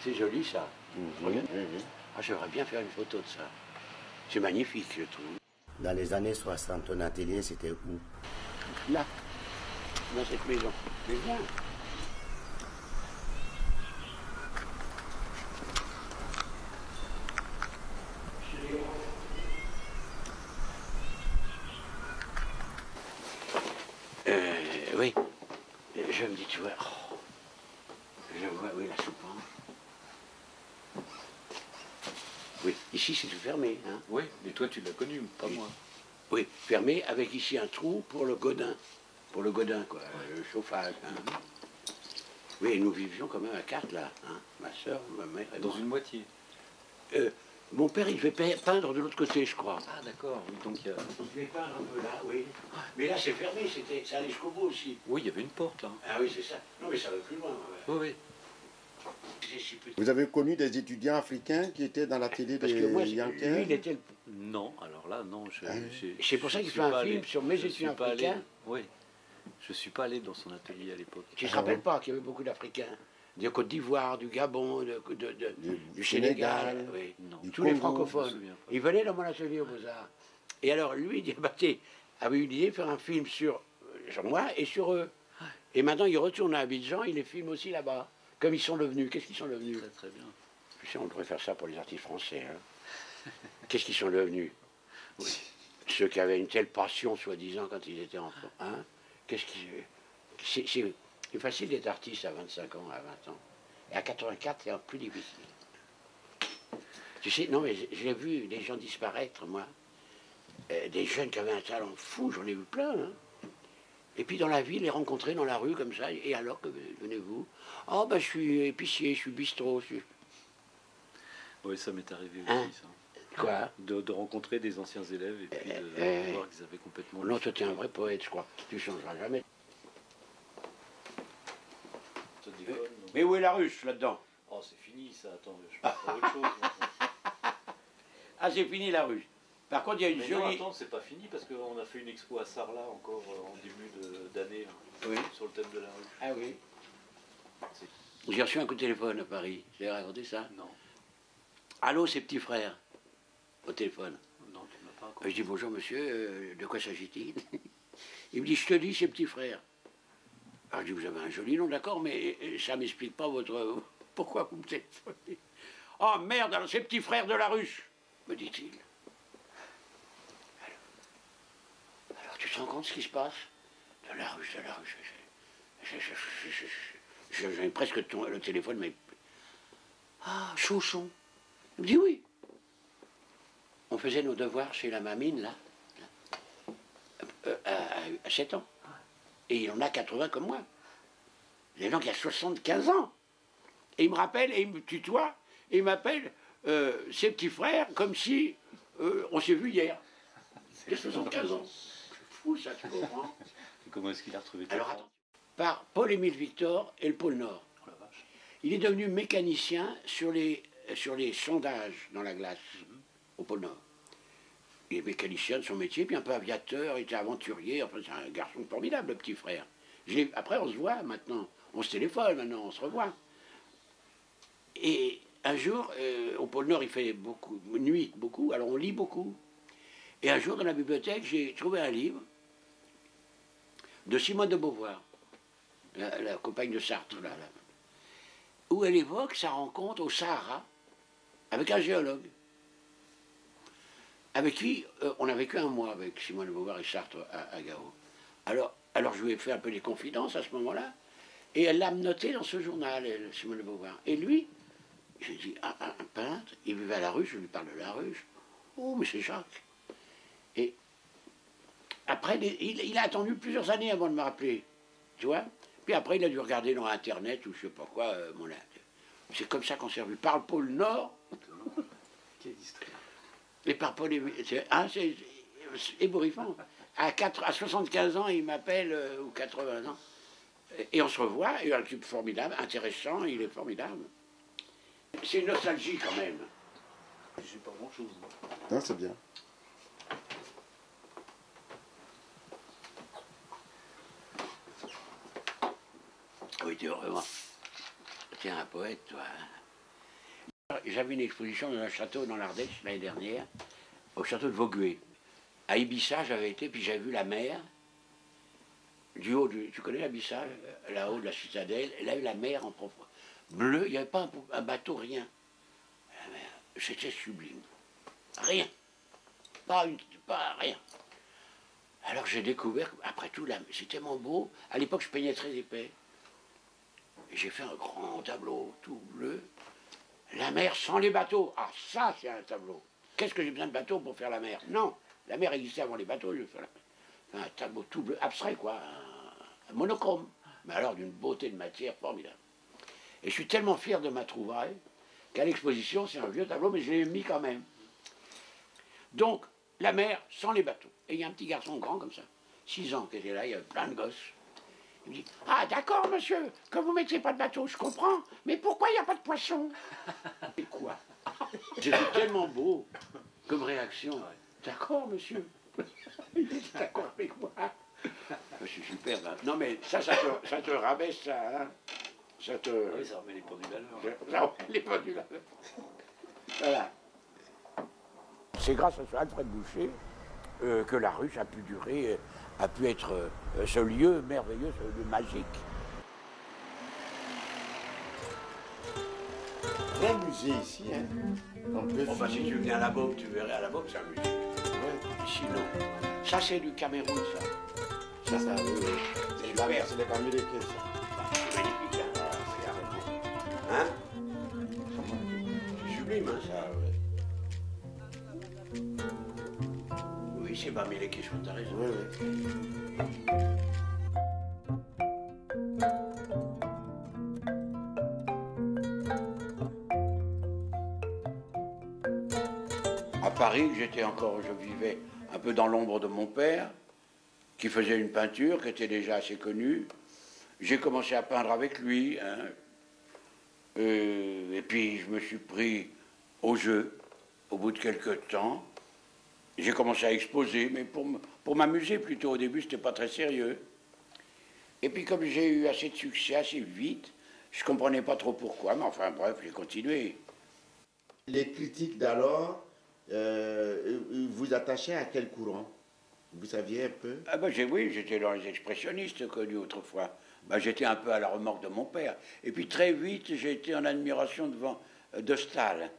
C'est joli ça. Mhm. Ah, j'aimerais bien faire une photo de ça. C'est magnifique, je trouve. Dans les années 60, ton atelier, c'était où? Là, dans cette maison. Mais bien. Oui. Je me dis, tu vois, oh, je vois, oui, la soupange. Oui, ici c'est tout fermé. Hein. Oui, mais toi tu l'as connu, pas Oui. moi. Oui, fermé avec ici un trou pour le godin. Pour le godin, quoi, le chauffage. Hein. Oui, et nous vivions quand même à 4 là. Hein. Ma soeur, ma mère et Dans moi. une moitié. Mon père, il devait peindre de l'autre côté, je crois. Ah d'accord, oui, donc il y a... Il devait peindre un peu là, oui. Mais là, c'est fermé, ça allait jusqu'au bout aussi. Oui, il y avait une porte là. Ah oui, c'est ça. Non, mais ça va plus loin. Ouais. Oui, oui. C'est si petit. Vous avez connu des étudiants africains qui étaient dans l'atelier Parce que moi, des lui, Yankers? il était le... Non, alors là, non. C'est pour ça qu'il fait un film sur mes étudiants africains. Oui. Je suis pas allé dans son atelier à l'époque. Tu ne te rappelles pas qu'il y avait beaucoup d'Africains? De Côte d'Ivoire, du Gabon, du Sénégal, oui. Non. Tous les Congo, francophones. je me souviens pas. Ils venaient dans mon atelier aux Beaux-Arts. Et alors, lui, il dit, bah, avait eu l'idée de faire un film sur moi et sur eux. Et maintenant, il retourne à Abidjan, il les filme aussi là-bas. Comme ils sont devenus. Qu'est-ce qu'ils sont devenus? Très très bien. Tu sais, on devrait faire ça pour les artistes français. Hein. Qu'est-ce qu'ils sont devenus? Oui. Ceux qui avaient une telle passion, soi-disant, quand ils étaient enfants. Hein. Qu'est-ce qui... C'est facile d'être artiste à 25 ans, à 20 ans. Et à 84, c'est plus difficile. Tu sais, non, mais j'ai vu des gens disparaître, moi. Des jeunes qui avaient un talent fou, j'en ai vu plein. Hein. Et puis dans la ville, les rencontrer dans la rue comme ça. Et alors, que venez-vous? Oh, ben je suis épicier, je suis bistrot. Oui, ça m'est arrivé aussi, Hein? ça. Quoi? De rencontrer des anciens élèves et puis de voir qu'ils avaient complètement... Non, toi, t'es un vrai poète, je crois. Tu changeras jamais. Ça déconne, non? Mais où est la ruche, là-dedans? Oh, c'est fini ça, attends, je peux faire autre chose. Maintenant. Ah, c'est fini, la ruche. Par contre, il y a une Mais non, jolie... attends, c'est pas fini parce qu'on a fait une expo à Sarlat encore en début d'année Oui. sur le thème de la rue. Ah oui. J'ai reçu un coup de téléphone à Paris. J'ai raconté ça? Non, Allô, c'est petit frère. Au téléphone. non, tu m'as pas encore. Je dis bonjour monsieur, de quoi s'agit-il? Il me dit, je te dis, c'est petit frère. Alors je dis, vous avez un joli nom, d'accord, mais ça ne m'explique pas votre... Pourquoi vous me téléphonez? Oh merde, alors c'est petit frère de la ruche, me dit-il. Alors tu te rends compte ce qui se passe? De la ruche, de la ruche. J'avais presque le téléphone, mais... Ah, Chauchon. Il me dit oui. On faisait nos devoirs chez la mamine, là, à 7 ans. Et il en a 80 comme moi. Il y a des gens qui ont 75 ans. Et il me rappelle, et il me tutoie, et il m'appelle ses petits frères, comme si on s'est vu hier. Il a 75 ans. C'est fou ça, tu comprends? Et comment est-ce qu'il a retrouvé Alors attends. Par Paul-Émile Victor et le pôle Nord. Oh la vache. Il est devenu mécanicien sur les sondages dans la glace, au pôle Nord. Il est mécanicien de son métier, puis un peu aviateur, il était aventurier, enfin c'est un garçon formidable, le petit frère. Après on se voit maintenant, on se téléphone maintenant, on se revoit. Et un jour, au pôle Nord il fait beaucoup, nuit beaucoup, alors on lit beaucoup. Et un jour dans la bibliothèque, j'ai trouvé un livre de Simone de Beauvoir, la compagne de Sartre, là, où elle évoque sa rencontre au Sahara avec un géologue, avec qui on a vécu un mois avec Simone de Beauvoir et Sartre à Gao. Alors je lui ai fait un peu des confidences à ce moment-là, et elle l'a noté dans ce journal, elle, Simone de Beauvoir. Et lui, j'ai dit, un peintre, il vivait à la ruche, je lui parle de la ruche. Oh, mais c'est Jacques. Et après, il a attendu plusieurs années avant de me rappeler, tu vois. Puis après, il a dû regarder dans Internet ou je sais pas quoi, c'est comme ça qu'on s'est revu. Par le pôle Nord. Quelle histoire. Et par Paul c'est ébouriffant. À 75 ans, il m'appelle, ou 80 ans. Et on se revoit, et un type formidable, intéressant, il est formidable. C'est une nostalgie quand même. J'ai pas grand chose. Non, c'est bien. Oui, tu es vraiment... Tu es un poète, toi. J'avais une exposition dans un château dans l'Ardèche l'année dernière, au château de Vaugué. À Ibissa, j'avais été, puis j'avais vu la mer. Du haut, tu connais Ibissa, là-haut de la citadelle, et là, la mer en profondeur. Bleu, il n'y avait pas un bateau, rien. La mer, c'était sublime. Rien. Pas rien. Alors j'ai découvert, après tout, c'est tellement beau. À l'époque, je peignais très épais. Et j'ai fait un grand tableau, tout bleu. La mer sans les bateaux. Ah, ça, c'est un tableau. Qu'est-ce que j'ai besoin de bateaux pour faire la mer? Non, la mer existait avant les bateaux, je vais faire la mer. Enfin, un tableau tout bleu, abstrait, quoi. Un monochrome. Mais alors d'une beauté de matière formidable. Et je suis tellement fier de ma trouvaille qu'à l'exposition, c'est un vieux tableau, mais je l'ai mis quand même. Donc, la mer sans les bateaux. Et il y a un petit garçon grand comme ça, 6 ans, qui était là, il y avait plein de gosses. Il me dit, ah d'accord monsieur, que vous ne mettiez pas de bateau, je comprends, mais pourquoi il n'y a pas de poisson? Et quoi? C'était tellement beau comme réaction. D'accord monsieur. Il était d'accord avec moi. Je suis super. Non mais ça te rabaisse ça. Hein, ça te... Oui, ça remet les pendules à l'heure. Ça remet les pendules à l'heure. Voilà. C'est grâce à ça, Alfred Boucher, que la ruche a pu durer, a pu être ce lieu merveilleux, ce lieu magique. Il y a un musée ici, hein. Si tu venais à la Baume, tu verrais à la Baume, c'est un musée. Ouais. Ici, non. Ça, c'est du Cameroun, ça. Ça, oui. C'est super. C'est les Camerounais qui ça. C'est magnifique, hein. Hein? C'est sublime, hein, ça. Ouais. Oui, c'est Bamilé qui chante, t'as raison. Oui. À Paris, je vivais un peu dans l'ombre de mon père, qui faisait une peinture qui était déjà assez connue. J'ai commencé à peindre avec lui, hein. Et puis je me suis pris au jeu au bout de quelques temps. J'ai commencé à exposer, mais pour m'amuser plutôt. Au début, c'était pas très sérieux. Et puis comme j'ai eu assez de succès assez vite, je comprenais pas trop pourquoi, mais enfin bref, j'ai continué. Les critiques d'alors, vous attachaient à quel courant? Vous saviez un peu? Ah ben oui, j'étais dans les expressionnistes connus autrefois. Ben, j'étais un peu à la remorque de mon père. Et puis très vite, j'ai été en admiration devant de Stahl,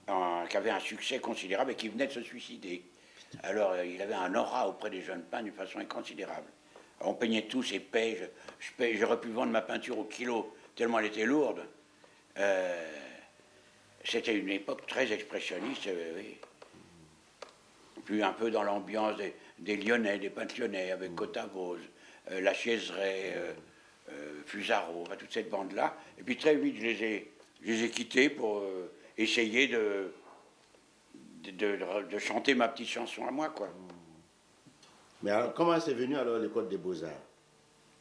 qui avait un succès considérable et qui venait de se suicider. Alors il avait un aura auprès des jeunes peintres d'une façon inconsidérable. Alors, on peignait tous épais, j'aurais pu vendre ma peinture au kilo, tellement elle était lourde. C'était une époque très expressionniste, oui. Puis un peu dans l'ambiance des Lyonnais, des peintres lyonnais, avec Cotavose, La Chiéseraie, Fusaro, enfin, toute cette bande-là. Et puis très vite, je les ai quittés pour essayer de chanter ma petite chanson à moi, quoi. Mais alors, comment c'est venu alors l'école des Beaux-Arts?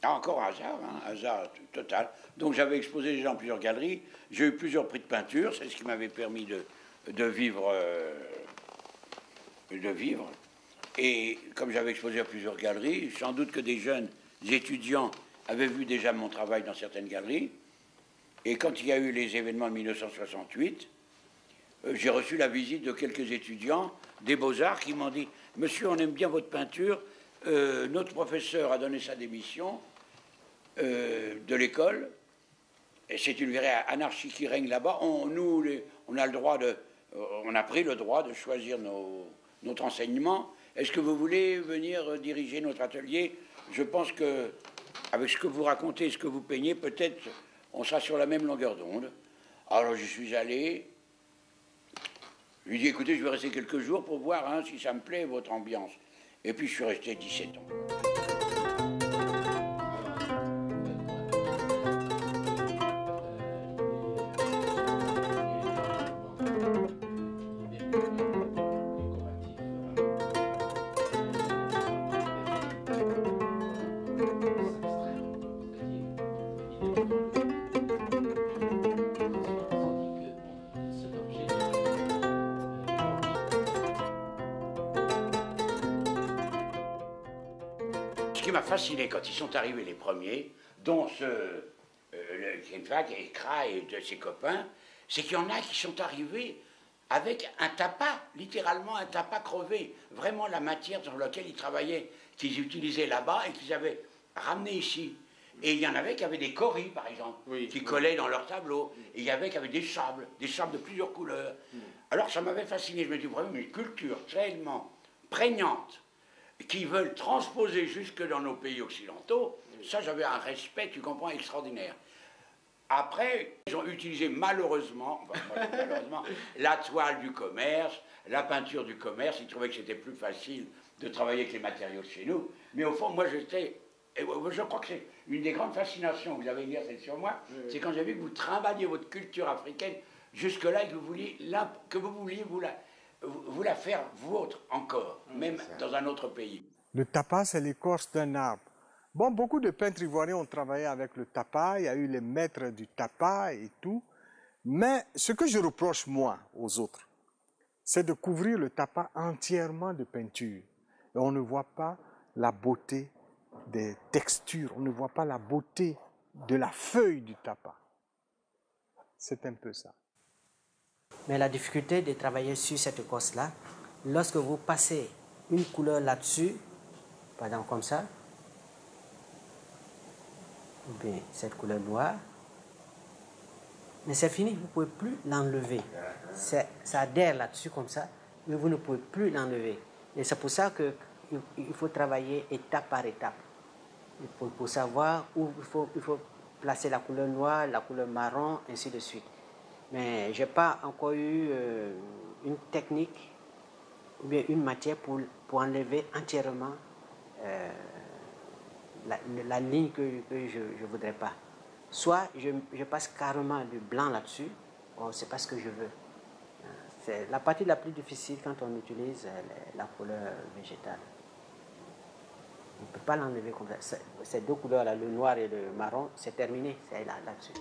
Ah, encore un hasard, hein, hasard total. Donc j'avais exposé déjà dans plusieurs galeries, j'ai eu plusieurs prix de peinture, c'est ce qui m'avait permis de vivre. Et comme j'avais exposé à plusieurs galeries, sans doute que des jeunes étudiants avaient vu déjà mon travail dans certaines galeries. Et quand il y a eu les événements de 1968, j'ai reçu la visite de quelques étudiants des Beaux-Arts qui m'ont dit « Monsieur, on aime bien votre peinture, notre professeur a donné sa démission de l'école, et c'est une vraie anarchie qui règne là-bas. On a pris le droit de choisir notre enseignement. Est-ce que vous voulez venir diriger notre atelier? Je pense que, avec ce que vous racontez, ce que vous peignez, peut-être on sera sur la même longueur d'onde. » Alors je suis allé. Je lui ai dit, écoutez, je vais rester quelques jours pour voir hein, si ça me plaît, votre ambiance. Et puis je suis resté 17 ans. Ce qui m'a fasciné quand ils sont arrivés les premiers, dont Kinvac et Kra et de ses copains, c'est qu'il y en a qui sont arrivés avec un tapas, littéralement un tapas crevé, vraiment la matière sur laquelle ils travaillaient, qu'ils utilisaient là-bas et qu'ils avaient ramené ici. Et il y en avait qui avaient des coris, par exemple, qui collaient dans leur tableau. Et il y avait qui avaient des sables de plusieurs couleurs. Alors ça m'avait fasciné, je me dis vraiment une culture tellement prégnante, qui veulent transposer jusque dans nos pays occidentaux, ça j'avais un respect, tu comprends, extraordinaire. Après, ils ont utilisé malheureusement, la toile du commerce, la peinture du commerce, ils trouvaient que c'était plus facile de travailler avec les matériaux de chez nous. Mais au fond, moi je crois que c'est une des grandes fascinations que vous avez exercées sur moi, c'est quand j'ai vu que vous trimballiez votre culture africaine jusque-là et que vous vouliez vous la faire vôtre encore, même dans un autre pays. Le tapas, c'est l'écorce d'un arbre. Bon, beaucoup de peintres ivoiriens ont travaillé avec le tapas, il y a eu les maîtres du tapas et tout. Mais ce que je reproche, moi, aux autres, c'est de couvrir le tapas entièrement de peinture. Et on ne voit pas la beauté des textures, on ne voit pas la beauté de la feuille du tapas. C'est un peu ça. Mais la difficulté de travailler sur cette écorce-là, lorsque vous passez une couleur là-dessus, par exemple comme ça, ou bien cette couleur noire, mais c'est fini, vous ne pouvez plus l'enlever. Ça adhère là-dessus comme ça, mais vous ne pouvez plus l'enlever. Et c'est pour ça qu'il faut travailler étape par étape. Pour savoir où il faut placer la couleur noire, la couleur marron, ainsi de suite. Mais je n'ai pas encore eu une technique ou bien une matière pour enlever entièrement la ligne que je ne voudrais pas. Soit je passe carrément du blanc là-dessus, or c'est pas ce que je veux. C'est la partie la plus difficile quand on utilise la couleur végétale. On ne peut pas l'enlever comme ça. Ces deux couleurs-là, le noir et le marron, c'est terminé, c'est là-dessus.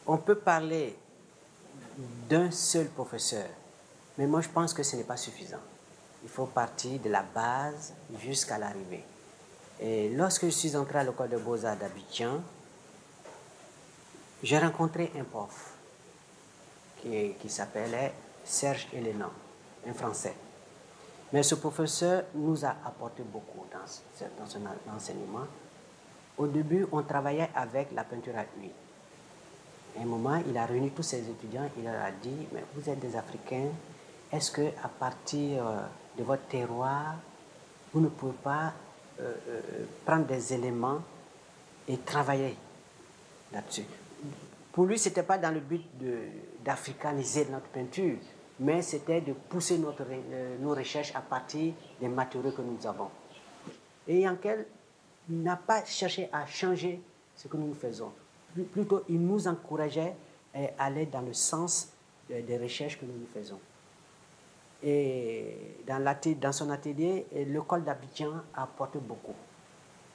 On peut parler d'un seul professeur, mais moi je pense que ce n'est pas suffisant. Il faut partir de la base jusqu'à l'arrivée. Et lorsque je suis entré à l'école de Beaux-Arts d'Abidjan, j'ai rencontré un prof qui s'appelait Serge Hélénan, un Français. Mais ce professeur nous a apporté beaucoup dans son enseignement. Au début, on travaillait avec la peinture à huile. À un moment, il a réuni tous ses étudiants, il leur a dit, mais vous êtes des Africains, est-ce qu'à partir de votre terroir, vous ne pouvez pas prendre des éléments et travailler là-dessus? Pour lui, ce n'était pas dans le but d'africaniser notre peinture, mais c'était de pousser nos recherches à partir des matériaux que nous avons. Et Yankel n'a pas cherché à changer ce que nous faisons. Plutôt, il nous encourageait à aller dans le sens des recherches que nous faisons. Et dans son atelier, l'école d'Abidjan a apporté beaucoup.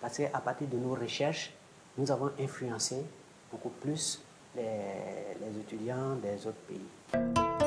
Parce qu'à partir de nos recherches, nous avons influencé beaucoup plus les étudiants des autres pays.